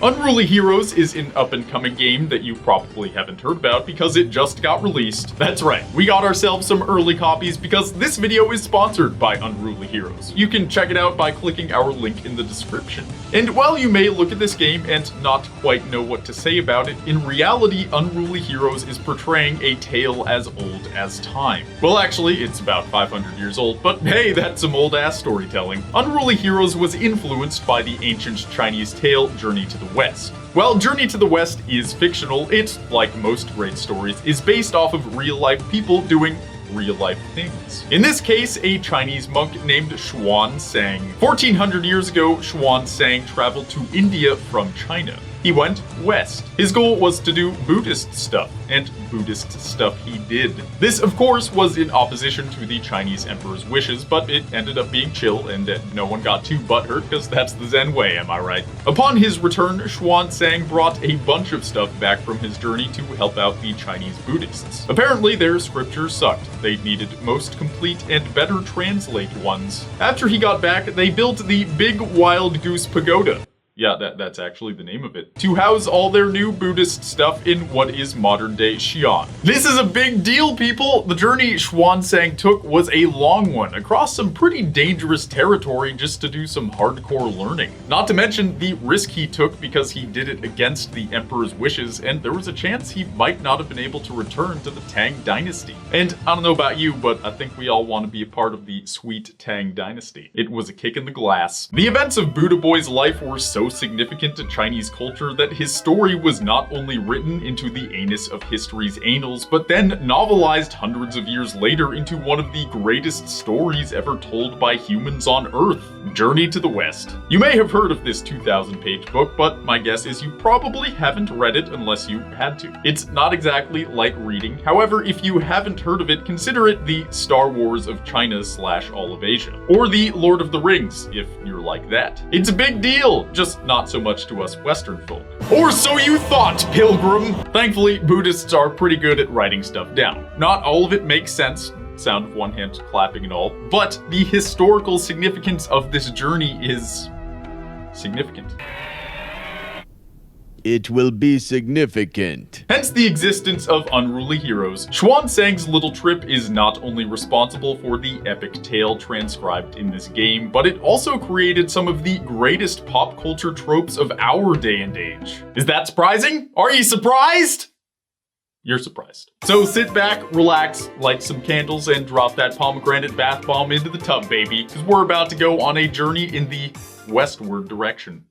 Unruly Heroes is an up-and-coming game that you probably haven't heard about because it just got released. That's right, we got ourselves some early copies because this video is sponsored by Unruly Heroes. You can check it out by clicking our link in the description. And while you may look at this game and not quite know what to say about it, in reality, Unruly Heroes is portraying a tale as old as time. Well, actually, it's about 500 years old, but hey, that's some old-ass storytelling. Unruly Heroes was influenced by the ancient Chinese tale Journey to the West. While Journey to the West is fictional, it, like most great stories, is based off of real-life people doing real-life things. In this case, a Chinese monk named Xuanzang. 1400 years ago, Xuanzang traveled to India from China. He went west. His goal was to do Buddhist stuff, and Buddhist stuff he did. This, of course, was in opposition to the Chinese emperor's wishes, but it ended up being chill, and no one got too butthurt, because that's the Zen way, am I right? Upon his return, Xuanzang brought a bunch of stuff back from his journey to help out the Chinese Buddhists. Apparently, their scriptures sucked. They needed most complete and better translate ones. After he got back, they built the Big Wild Goose Pagoda. Yeah, that's actually the name of it. To house all their new Buddhist stuff in what is modern-day Xi'an. This is a big deal, people! The journey Xuanzang took was a long one, across some pretty dangerous territory just to do some hardcore learning. Not to mention the risk he took because he did it against the emperor's wishes, and there was a chance he might not have been able to return to the Tang dynasty. And I don't know about you, but I think we all want to be a part of the sweet Tang dynasty. It was a kick in the glass. The events of Buddha Boy's life were so significant to Chinese culture that his story was not only written into the anus of history's annals, but then novelized hundreds of years later into one of the greatest stories ever told by humans on Earth, Journey to the West. You may have heard of this 2,000-page book, but my guess is you probably haven't read it unless you had to. It's not exactly light reading. However, if you haven't heard of it, consider it the Star Wars of China / all of Asia. Or the Lord of the Rings, if you're like that. It's a big deal, just not so much to us Western folk. Or so you thought, pilgrim! Thankfully, Buddhists are pretty good at writing stuff down. Not all of it makes sense, sound of one hand clapping and all, but the historical significance of this journey is significant. It will be significant. Hence the existence of Unruly Heroes. Xuanzang's little trip is not only responsible for the epic tale transcribed in this game, but it also created some of the greatest pop culture tropes of our day and age. Is that surprising? Are you surprised? You're surprised. So sit back, relax, light some candles, and drop that pomegranate bath bomb into the tub, baby, because we're about to go on a journey in the westward direction.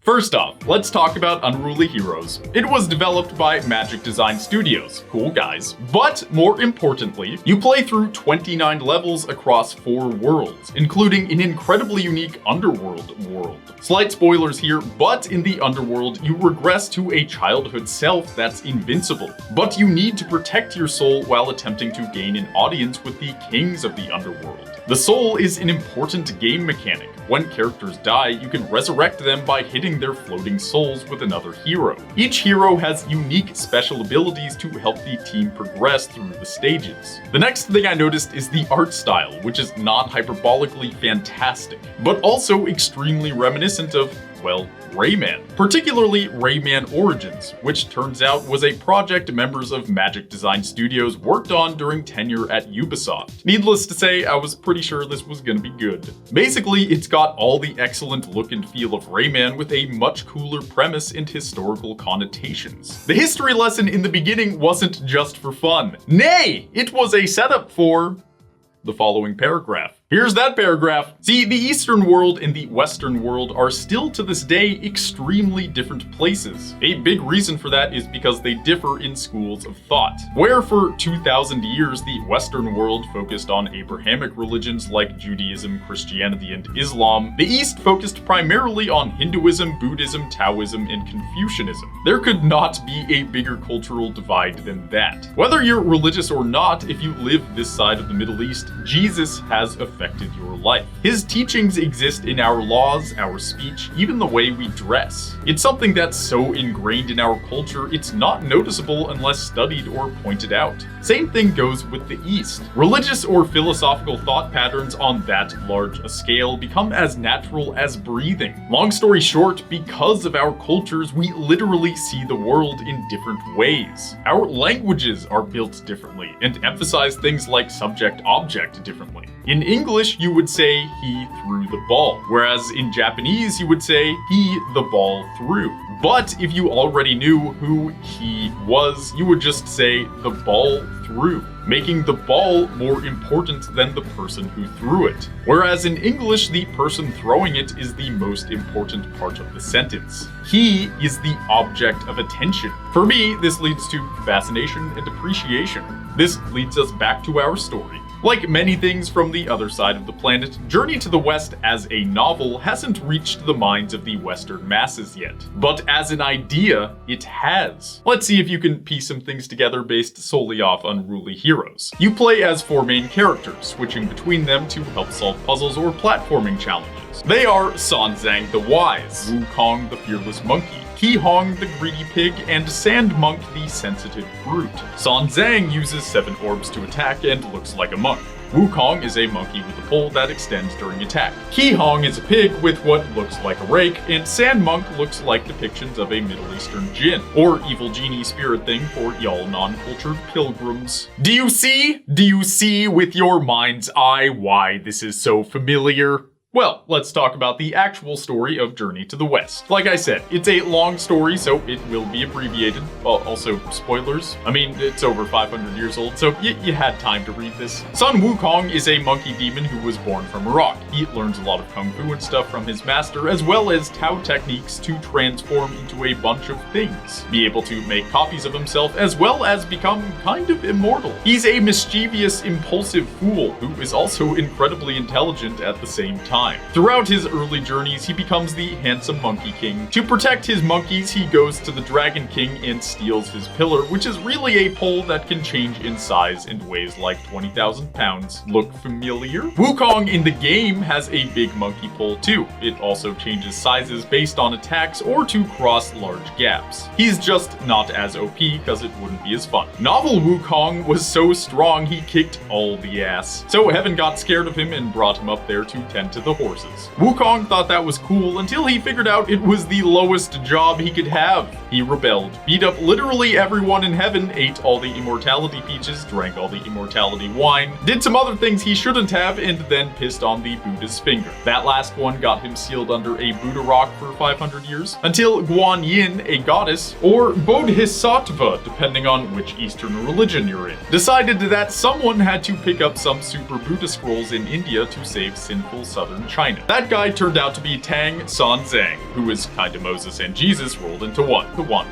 First off, let's talk about Unruly Heroes. It was developed by Magic Design Studios. Cool guys. But more importantly, you play through 29 levels across 4 worlds, including an incredibly unique underworld world. Slight spoilers here, but in the underworld, you regress to a childhood self that's invincible. But you need to protect your soul while attempting to gain an audience with the kings of the underworld. The soul is an important game mechanic. When characters die, you can resurrect them by hitting their floating souls with another hero. Each hero has unique special abilities to help the team progress through the stages. The next thing I noticed is the art style, which is not hyperbolically fantastic, but also extremely reminiscent of, well, Rayman. Particularly Rayman Origins, which turns out was a project members of Magic Design Studios worked on during tenure at Ubisoft. Needless to say, I was pretty sure this was gonna be good. Basically, it's got all the excellent look and feel of Rayman with a much cooler premise and historical connotations. The history lesson in the beginning wasn't just for fun. Nay, it was a setup for the following paragraph. Here's that paragraph. See, the Eastern world and the Western world are still to this day extremely different places. A big reason for that is because they differ in schools of thought. Where for 2,000 years the Western world focused on Abrahamic religions like Judaism, Christianity, and Islam, the East focused primarily on Hinduism, Buddhism, Taoism, and Confucianism. There could not be a bigger cultural divide than that. Whether you're religious or not, if you live this side of the Middle East, Jesus has a affected your life. His teachings exist in our laws, our speech, even the way we dress. It's something that's so ingrained in our culture, it's not noticeable unless studied or pointed out. Same thing goes with the East. Religious or philosophical thought patterns on that large a scale become as natural as breathing. Long story short, because of our cultures, we literally see the world in different ways. Our languages are built differently and emphasize things like subject-object differently. In English, you would say he threw the ball, whereas in Japanese, you would say he the ball threw. But if you already knew who he was, you would just say the ball threw, making the ball more important than the person who threw it. Whereas in English, the person throwing it is the most important part of the sentence. He is the object of attention. For me, this leads to fascination and appreciation. This leads us back to our story. Like many things from the other side of the planet, Journey to the West as a novel hasn't reached the minds of the Western masses yet. But as an idea, it has. Let's see if you can piece some things together based solely off Unruly Heroes. You play as 4 main characters, switching between them to help solve puzzles or platforming challenges. They are Sanzang the Wise, Wukong the Fearless Monkey, Ki-Hong the Greedy Pig, and Sand Monk the Sensitive Brute. Sanzang uses 7 orbs to attack and looks like a monk. Wukong is a monkey with a pole that extends during attack. Ki-Hong is a pig with what looks like a rake, and Sand Monk looks like depictions of a Middle Eastern jinn, or evil genie spirit thing for y'all non-cultured pilgrims. Do you see? Do you see with your mind's eye why this is so familiar? Well, let's talk about the actual story of Journey to the West. Like I said, it's a long story, so it will be abbreviated. Well, also, spoilers. I mean, it's over 500 years old, so you had time to read this. Sun Wukong is a monkey demon who was born from Iraq. He learns a lot of kung fu and stuff from his master, as well as Tao techniques to transform into a bunch of things. Be able to make copies of himself, as well as become kind of immortal. He's a mischievous, impulsive fool who is also incredibly intelligent at the same time. Throughout his early journeys, he becomes the handsome Monkey King. To protect his monkeys, he goes to the Dragon King and steals his pillar, which is really a pole that can change in size and weighs like 20,000 pounds. Look familiar? Wukong in the game has a big monkey pole too. It also changes sizes based on attacks or to cross large gaps. He's just not as OP because it wouldn't be as fun. Novel Wukong was so strong he kicked all the ass. So Heaven got scared of him and brought him up there to tend to the horses. Wukong thought that was cool until he figured out it was the lowest job he could have. He rebelled, beat up literally everyone in heaven, ate all the immortality peaches, drank all the immortality wine, did some other things he shouldn't have, and then pissed on the Buddha's finger. That last one got him sealed under a Buddha rock for 500 years, until Guan Yin, a goddess, or Bodhisattva, depending on which Eastern religion you're in, decided that someone had to pick up some super Buddha scrolls in India to save sinful southern China. That guy turned out to be Tang Sanzang, who is kinda Moses and Jesus rolled into one.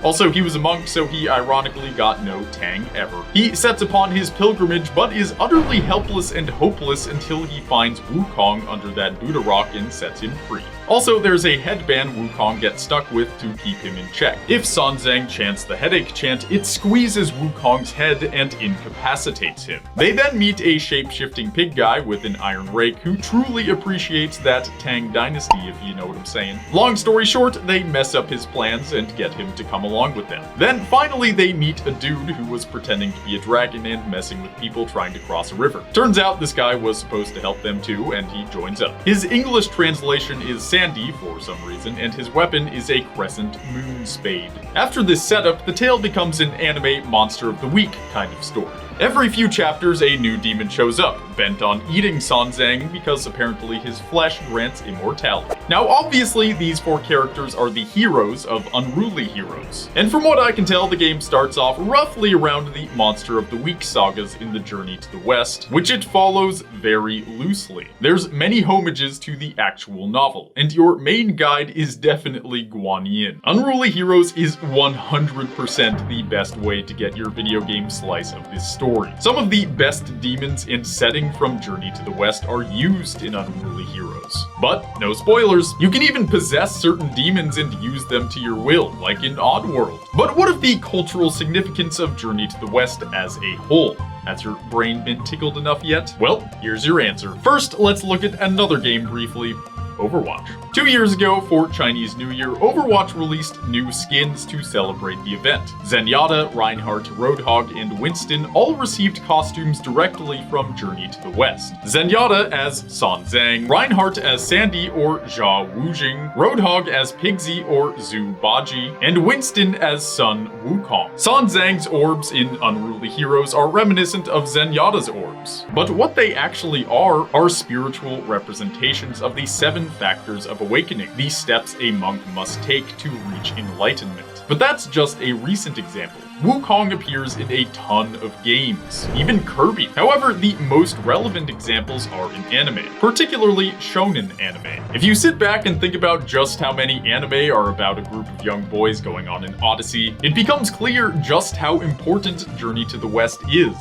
Also, he was a monk, so he ironically got no Tang ever. He sets upon his pilgrimage, but is utterly helpless and hopeless until he finds Wukong under that Buddha rock and sets him free. Also, there's a headband Wukong gets stuck with to keep him in check. If Sanzang chants the headache chant, it squeezes Wukong's head and incapacitates him. They then meet a shape-shifting pig guy with an iron rake who truly appreciates that Tang dynasty, if you know what I'm saying. Long story short, they mess up his plans and get him to come along with them. Then finally they meet a dude who was pretending to be a dragon and messing with people trying to cross a river. Turns out this guy was supposed to help them too, and he joins up. His English translation is Sandy for some reason, and his weapon is a crescent moon spade. After this setup, the tale becomes an anime Monster of the Week kind of story. Every few chapters, a new demon shows up, bent on eating Sanzang because apparently his flesh grants immortality. Now, obviously, these 4 characters are the heroes of Unruly Heroes. And from what I can tell, the game starts off roughly around the Monster of the Week sagas in the Journey to the West, which it follows very loosely. There's many homages to the actual novel, and your main guide is definitely Guan Yin. Unruly Heroes is 100% the best way to get your video game slice of this story. Some of the best demons and setting from Journey to the West are used in Unruly Heroes. But no spoilers, you can even possess certain demons and use them to your will, like in Oddworld. But what of the cultural significance of Journey to the West as a whole? Has your brain been tickled enough yet? Well, here's your answer. First, let's look at another game briefly. Overwatch. 2 years ago, for Chinese New Year, Overwatch released new skins to celebrate the event. Zenyatta, Reinhardt, Roadhog, and Winston all received costumes directly from Journey to the West. Zenyatta as San Zhang, Reinhardt as Sandy or Jia Wujing, Roadhog as Pigsy or Zhu Baji, and Winston as Sun Wukong. San Zhang's orbs in Unruly Heroes are reminiscent of Zenyatta's orbs, but what they actually are spiritual representations of the 7 factors of awakening, the steps a monk must take to reach enlightenment. But that's just a recent example. Wukong appears in a ton of games, even Kirby. However, the most relevant examples are in anime, particularly shonen anime. If you sit back and think about just how many anime are about a group of young boys going on an odyssey, it becomes clear just how important Journey to the West is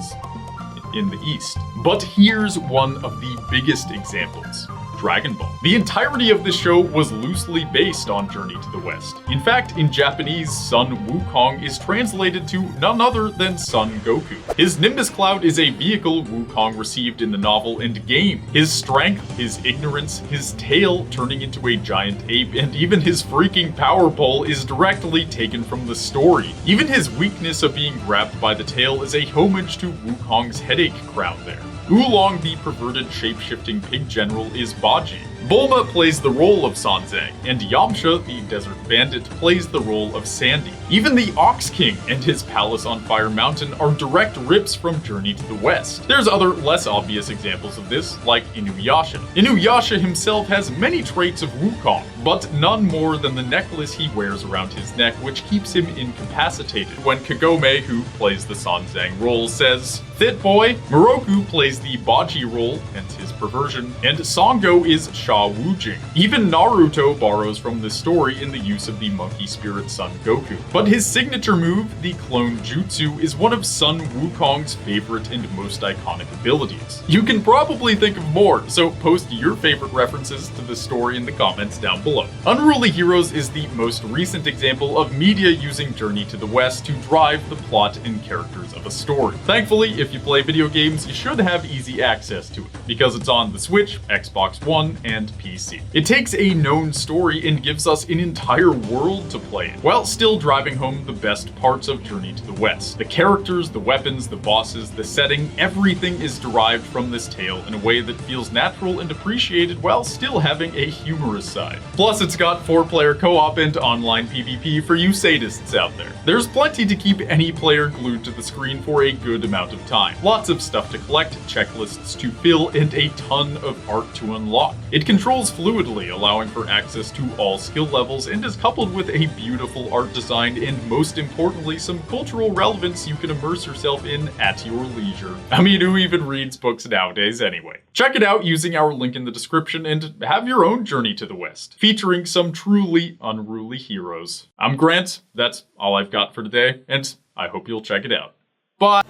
in the East. But here's one of the biggest examples. Dragonball. The entirety of this show was loosely based on Journey to the West. In fact, in Japanese, Sun Wukong is translated to none other than Son Goku. His Nimbus Cloud is a vehicle Wukong received in the novel and game. His strength, his ignorance, his tail turning into a giant ape, and even his freaking power pole is directly taken from the story. Even his weakness of being grabbed by the tail is a homage to Wukong's headache crown there. Oolong, the perverted shape-shifting pig general, is Baji. Bulma plays the role of San Zhang, and Yamcha, the desert bandit, plays the role of Sandy. Even the Ox King and his palace on Fire Mountain are direct rips from Journey to the West. There's other less obvious examples of this, like Inuyasha. Inuyasha himself has many traits of Wukong, but none more than the necklace he wears around his neck, which keeps him incapacitated. When Kagome, who plays the San Zhang role, says, "Fit boy," Moroku plays the Baji role, hence his perversion, and Sango is Jia Wujing. Even Naruto borrows from this story in the use of the monkey spirit Son Goku. But his signature move, the Clone Jutsu, is one of Sun Wukong's favorite and most iconic abilities. You can probably think of more, so post your favorite references to the story in the comments down below. Unruly Heroes is the most recent example of media using Journey to the West to drive the plot and characters of a story. Thankfully, if you play video games, you should have easy access to it, because it's on the Switch, Xbox One, and PC. It takes a known story and gives us an entire world to play in, while still driving home the best parts of Journey to the West. The characters, the weapons, the bosses, the setting, everything is derived from this tale in a way that feels natural and appreciated while still having a humorous side. Plus, it's got 4-player co-op and online PvP for you sadists out there. There's plenty to keep any player glued to the screen for a good amount of time. Lots of stuff to collect, checklists to fill, and a ton of art to unlock. It controls fluidly, allowing for access to all skill levels, and is coupled with a beautiful art design and, most importantly, some cultural relevance you can immerse yourself in at your leisure. I mean, who even reads books nowadays anyway? Check it out using our link in the description and have your own Journey to the West, featuring some truly unruly heroes. I'm Grant, that's all I've got for today, and I hope you'll check it out. Bye!